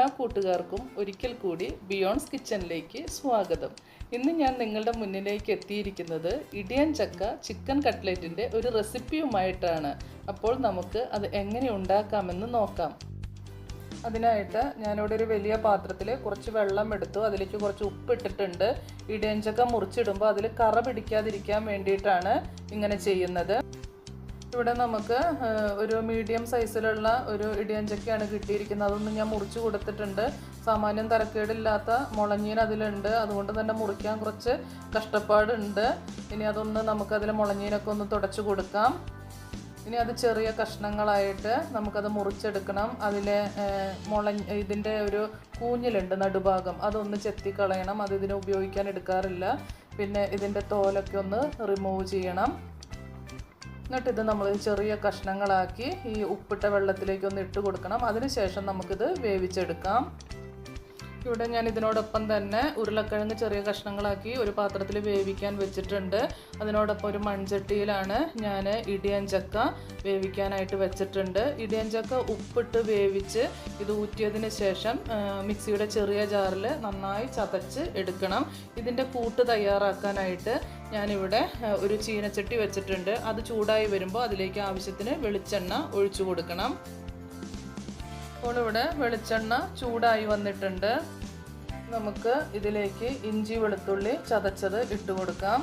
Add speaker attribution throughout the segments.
Speaker 1: എല്ലാ കൂട്ടുകാർക്കും ഒരിക്കൽ കൂടി ബിയോണ്ട്സ് കിച്ചണിലേക്ക് സ്വാഗതം. ഇന്ന് ഞാൻ നിങ്ങളുടെ മുന്നിലേക്ക് എത്തിയിരിക്കുന്നത് ഇടിയൻ ചക്ക ചിക്കൻ കട്ട്ലറ്റിൻ്റെ ഒരു റെസിപ്പിയുമായിട്ടാണ്. അപ്പോൾ നമുക്ക് അത് എങ്ങനെ ഉണ്ടാക്കാമെന്ന് നോക്കാം. അതിനായിട്ട് ഞാനിവിടെ ഒരു വലിയ പാത്രത്തിൽ കുറച്ച് വെള്ളം എടുത്തു. അതിലേക്ക് കുറച്ച് ഉപ്പ് ഇട്ടിട്ടുണ്ട്. ഇടിയൻ ചക്ക മുറിച്ചിടുമ്പോൾ അതിൽ കറ പിടിക്കാതിരിക്കാൻ വേണ്ടിയിട്ടാണ് ഇങ്ങനെ ചെയ്യുന്നത്. ഇവിടെ നമുക്ക് ഒരു മീഡിയം സൈസിലുള്ള ഒരു ഇടിയൻ ചക്കയാണ് കിട്ടിയിരിക്കുന്നത്. അതൊന്നും ഞാൻ മുറിച്ച് കൊടുത്തിട്ടുണ്ട്. സാമാന്യം തരക്കേടില്ലാത്ത മുളഞ്ഞീൻ അതിലുണ്ട്, അതുകൊണ്ട് തന്നെ മുറിക്കാൻ കുറച്ച് കഷ്ടപ്പാടുണ്ട്. ഇനി അതൊന്ന് നമുക്കതിൽ മുളഞ്ഞീനൊക്കെ ഒന്ന് തുടച്ച് കൊടുക്കാം. ഇനി അത് ചെറിയ കഷ്ണങ്ങളായിട്ട് നമുക്കത് മുറിച്ചെടുക്കണം. അതിലെ ഇതിൻ്റെ ഒരു കൂഞ്ഞിലുണ്ട് നടുഭാഗം, അതൊന്ന് ചെത്തിക്കളയണം. അത് ഇതിന് ഉപയോഗിക്കാൻ എടുക്കാറില്ല. പിന്നെ ഇതിൻ്റെ തോലൊക്കെ ഒന്ന് റിമൂവ് ചെയ്യണം. എന്നിട്ട് ഇത് നമ്മൾ ചെറിയ കഷ്ണങ്ങളാക്കി ഈ ഉപ്പിട്ട വെള്ളത്തിലേക്ക് ഒന്ന് ഇട്ട് കൊടുക്കണം. അതിനുശേഷം നമുക്കിത് വേവിച്ചെടുക്കാം. ഇവിടെ ഞാൻ ഇതിനോടൊപ്പം തന്നെ ഉരുളക്കിഴങ്ങ് ചെറിയ കഷ്ണങ്ങളാക്കി ഒരു പാത്രത്തിൽ വേവിക്കാൻ വെച്ചിട്ടുണ്ട്. അതിനോടൊപ്പം ഒരു മൺചട്ടിയിലാണ് ഞാൻ ഇടിയൻ ചക്ക വേവിക്കാനായിട്ട് വെച്ചിട്ടുണ്ട്. ഇടിയൻ ചക്ക ഉപ്പിട്ട് വേവിച്ച് ഇത് ഊറ്റിയതിന് ശേഷം മിക്സിയുടെ ചെറിയ ജാറിൽ നന്നായി ചതച്ച് എടുക്കണം. ഇതിൻ്റെ കൂട്ട് തയ്യാറാക്കാനായിട്ട് ഞാനിവിടെ ഒരു ചീനച്ചട്ടി വെച്ചിട്ടുണ്ട്. അത് ചൂടായി വരുമ്പോൾ അതിലേക്ക് ആവശ്യത്തിന് വെളിച്ചെണ്ണ ഒഴിച്ചു കൊടുക്കണം. അപ്പോൾ ഇവിടെ വെളിച്ചെണ്ണ ചൂടായി വന്നിട്ടുണ്ട്. നമുക്ക് ഇതിലേക്ക് ഇഞ്ചി വെളുത്തുള്ളി ചതച്ചത് ഇട്ട് കൊടുക്കാം.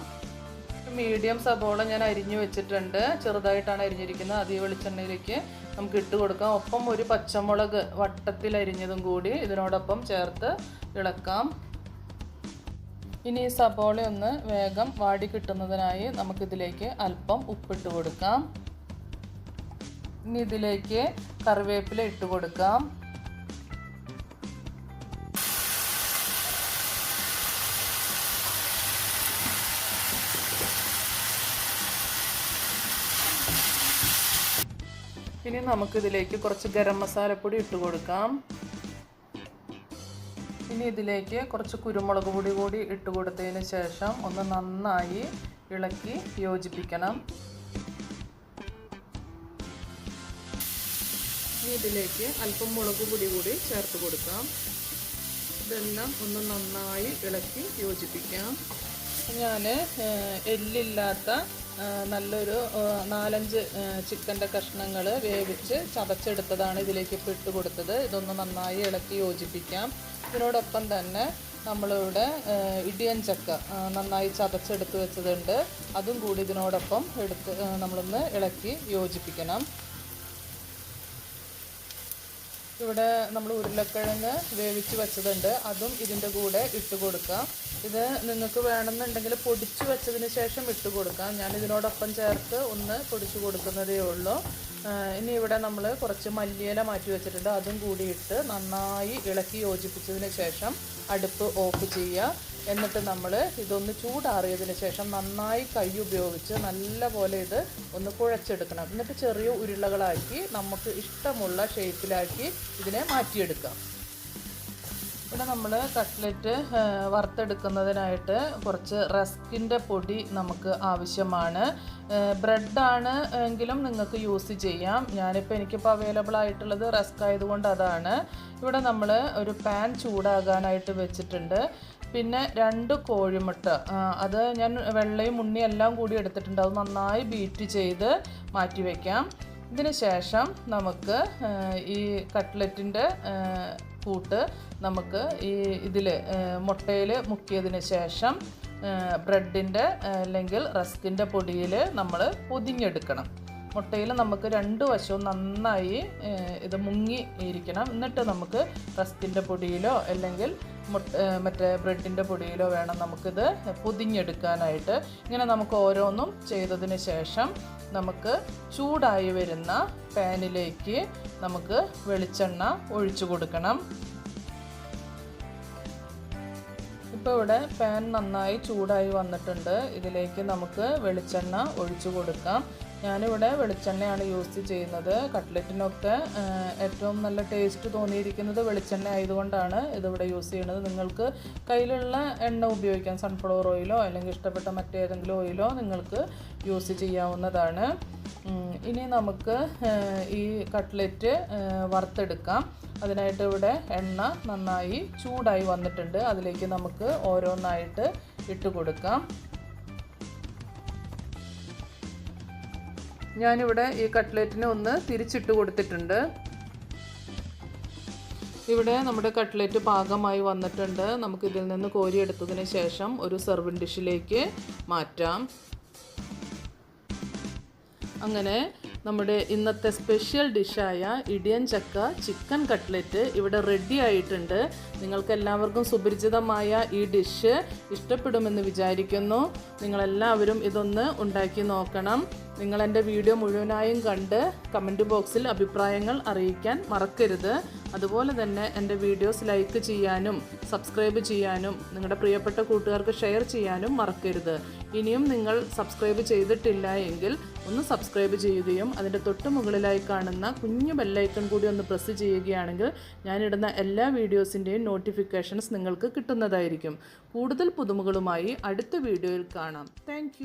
Speaker 1: മീഡിയം സബോള ഞാൻ അരിഞ്ഞു വെച്ചിട്ടുണ്ട്, ചെറുതായിട്ടാണ് അരിഞ്ഞിരിക്കുന്നത്. അത് ഈ വെളിച്ചെണ്ണയിലേക്ക് നമുക്ക് ഇട്ട് കൊടുക്കാം. ഒപ്പം ഒരു പച്ചമുളക് വട്ടത്തിൽ അരിഞ്ഞതും കൂടി ഇതിനോടൊപ്പം ചേർത്ത് ഇളക്കാം. ഇനി ഈ സബോള ഒന്ന് വേഗം വാടി കിട്ടുന്നതിനായി നമുക്കിതിലേക്ക് അല്പം ഉപ്പിട്ട് കൊടുക്കാം. ഇനി ഇതിലേക്ക് കറിവേപ്പില ഇട്ട് കൊടുക്കാം. ഇനി നമുക്കിതിലേക്ക് കുറച്ച് ഗരം മസാലപ്പൊടി ഇട്ട് കൊടുക്കാം. ഇനി ഇതിലേക്ക് കുറച്ച് കുരുമുളക് പൊടി കൂടി ഇട്ട് കൊടുത്തതിന് ശേഷം ഒന്ന് നന്നായി ഇളക്കി യോജിപ്പിക്കണം. ഇനി ഇതിലേക്ക് അല്പം മുളക് പൊടി കൂടി ചേർത്ത് കൊടുക്കാം. ഇതെല്ലാം ഒന്ന് നന്നായി ഇളക്കി യോജിപ്പിക്കാം. ഞാൻ എല്ലില്ലാത്ത നല്ലൊരു 4-5 ചിക്കൻ്റെ കഷ്ണങ്ങൾ വേവിച്ച് ചതച്ചെടുത്തതാണ് ഇതിലേക്ക് ഇപ്പോൾ ഇട്ട് കൊടുത്തത്. ഇതൊന്ന് നന്നായി ഇളക്കി യോജിപ്പിക്കാം. ഇതിനോടൊപ്പം തന്നെ നമ്മളിവിടെ ഇടിയൻ ചക്ക നന്നായി ചതച്ചെടുത്ത് വെച്ചതുണ്ട്. അതും കൂടി ഇതിനോടൊപ്പം എടുത്ത് നമ്മളൊന്ന് ഇളക്കി യോജിപ്പിക്കണം. ഇവിടെ നമ്മൾ ഉരുളക്കിഴങ്ങ് വേവിച്ച് വെച്ചതുണ്ട്, അതും ഇതിൻ്റെ കൂടെ ഇട്ട് കൊടുക്കാം. ഇത് നിങ്ങൾക്ക് വേണമെന്നുണ്ടെങ്കിൽ പൊടിച്ച് വെച്ചതിന് ശേഷം ഇട്ട് കൊടുക്കാം. ഞാൻ ഇതിനോടൊപ്പം ചേർത്ത് ഒന്ന് പൊടിച്ച് കൊടുക്കുന്നതേ ഉള്ളൂ. ഇനി ഇവിടെ നമ്മൾ കുറച്ച് മല്ലിയില മാറ്റി വെച്ചിട്ടുണ്ട്, അതും കൂടി ഇട്ട് നന്നായി ഇളക്കി യോജിപ്പിച്ചതിന് ശേഷം അടുപ്പ് ഓഫ് ചെയ്യുക. എന്നിട്ട് നമ്മൾ ഇതൊന്ന് ചൂടാറിയതിന് ശേഷം നന്നായി കൈ ഉപയോഗിച്ച് നല്ലപോലെ ഇത് ഒന്ന് കുഴച്ചെടുക്കണം. എന്നിട്ട് ചെറിയ ഉരുളകളാക്കി നമുക്ക് ഇഷ്ടമുള്ള ഷേപ്പിലാക്കി ഇതിനെ മാറ്റിയെടുക്കാം. ഇവിടെ നമ്മൾ കട്ട്ലറ്റ് വറുത്തെടുക്കുന്നതിനായിട്ട് കുറച്ച് റസ്കിൻ്റെ പൊടി നമുക്ക് ആവശ്യമാണ്. ബ്രെഡാണ് എങ്കിലും നിങ്ങൾക്ക് യൂസ് ചെയ്യാം. എനിക്കിപ്പോൾ അവൈലബിൾ ആയിട്ടുള്ളത് റസ്ക് ആയതുകൊണ്ട് അതാണ്. ഇവിടെ നമ്മൾ ഒരു പാൻ ചൂടാകാനായിട്ട് വെച്ചിട്ടുണ്ട്. പിന്നെ 2 കോഴിമുട്ട, അത് ഞാൻ വെള്ളയും ഉണ്ണിയും എല്ലാം കൂടി എടുത്തിട്ടുണ്ട്. അത് നന്നായി ബീറ്റ് ചെയ്ത് മാറ്റി വയ്ക്കാം. ഇതിന് ശേഷം നമുക്ക് ഈ കട്ട്ലറ്റിൻ്റെ കൂട്ട് നമുക്ക് ഇതിൽ മുട്ടയിൽ മുക്കിയതിന് ശേഷം ബ്രെഡിൻ്റെ അല്ലെങ്കിൽ റസ്കിൻ്റെ പൊടിയിൽ നമ്മൾ പൊതിഞ്ഞെടുക്കണം. മുട്ടയിൽ നമുക്ക് 2 വശവും നന്നായി ഇത് മുങ്ങി ഇരിക്കണം. എന്നിട്ട് നമുക്ക് റസ്കിൻ്റെ പൊടിയിലോ അല്ലെങ്കിൽ മറ്റേ ബ്രെഡിൻ്റെ പൊടിയിലോ വേണം നമുക്കിത് പൊതിഞ്ഞെടുക്കാനായിട്ട്. ഇങ്ങനെ നമുക്ക് ഓരോന്നും ചെയ്തതിന് ശേഷം നമുക്ക് ചൂടായി വരുന്ന പാനിലേക്ക് നമുക്ക് വെളിച്ചെണ്ണ ഒഴിച്ചു കൊടുക്കണം. ഇപ്പോൾ ഇവിടെ പാൻ നന്നായി ചൂടായി വന്നിട്ടുണ്ട്. ഇതിലേക്ക് നമുക്ക് വെളിച്ചെണ്ണ ഒഴിച്ചു കൊടുക്കാം. ഞാനിവിടെ വെളിച്ചെണ്ണയാണ് യൂസ് ചെയ്യുന്നത്. കട്ട്ലറ്റിനൊക്കെ ഏറ്റവും നല്ല ടേസ്റ്റ് തോന്നിയിരിക്കുന്നത് വെളിച്ചെണ്ണ ആയതുകൊണ്ടാണ് ഇതിവിടെ യൂസ് ചെയ്യുന്നത്. നിങ്ങൾക്ക് കയ്യിലുള്ള എണ്ണ ഉപയോഗിക്കാം, സൺഫ്ലവർ ഓയിലോ അല്ലെങ്കിൽ ഇഷ്ടപ്പെട്ട മറ്റേതെങ്കിലും ഓയിലോ നിങ്ങൾക്ക് യൂസ് ചെയ്യാവുന്നതാണ്. ഇനി നമുക്ക് ഈ കട്ട്ലറ്റ് വറുത്തെടുക്കാം. അതിനായിട്ട് ഇവിടെ എണ്ണ നന്നായി ചൂടായി വന്നിട്ടുണ്ട്. അതിലേക്ക് നമുക്ക് ഓരോന്നായിട്ട് ഇട്ട് കൊടുക്കാം. ഞാനിവിടെ ഈ കട്ട്ലറ്റിനെ ഒന്ന് തിരിച്ചിട്ട് കൊടുത്തിട്ടുണ്ട്. ഇവിടെ നമ്മുടെ കട്ട്ലറ്റ് പാകമായി വന്നിട്ടുണ്ട്. നമുക്കിതിൽ നിന്ന് കോരിയെടുത്തതിന് ശേഷം ഒരു സെർവിങ് ഡിഷിലേക്ക് മാറ്റാം. അങ്ങനെ നമ്മുടെ ഇന്നത്തെ സ്പെഷ്യൽ ഡിഷായ ഇടിയൻ ചക്ക ചിക്കൻ കട്ട്ലറ്റ് ഇവിടെ റെഡി ആയിട്ടുണ്ട്. നിങ്ങൾക്ക് എല്ലാവർക്കും സുപരിചിതമായ ഈ ഡിഷ് ഇഷ്ടപ്പെടുമെന്ന് വിചാരിക്കുന്നു. നിങ്ങളെല്ലാവരും ഇതൊന്ന് ഉണ്ടാക്കി നോക്കണം. നിങ്ങൾ എൻ്റെ വീഡിയോ മുഴുവനായും കണ്ട് കമൻറ്റ് ബോക്സിൽ അഭിപ്രായങ്ങൾ അറിയിക്കാൻ മറക്കരുത്. അതുപോലെ തന്നെ എൻ്റെ വീഡിയോസ് ലൈക്ക് ചെയ്യാനും സബ്സ്ക്രൈബ് ചെയ്യാനും നിങ്ങളുടെ പ്രിയപ്പെട്ട കൂട്ടുകാർക്ക് ഷെയർ ചെയ്യാനും മറക്കരുത്. ഇനിയും നിങ്ങൾ സബ്സ്ക്രൈബ് ചെയ്തിട്ടില്ല എങ്കിൽ ഒന്ന് സബ്സ്ക്രൈബ് ചെയ്യുകയും അതിൻ്റെ തൊട്ട് മുകളിലായി കാണുന്ന കുഞ്ഞു ബെല്ലൈക്കൺ കൂടി ഒന്ന് പ്രസ് ചെയ്യുകയാണെങ്കിൽ ഞാനിടുന്ന എല്ലാ വീഡിയോസിൻ്റെയും നോട്ടിഫിക്കേഷൻസ് നിങ്ങൾക്ക് കിട്ടുന്നതായിരിക്കും. കൂടുതൽ പുതുമകളുമായി അടുത്ത വീഡിയോയിൽ കാണാം. താങ്ക്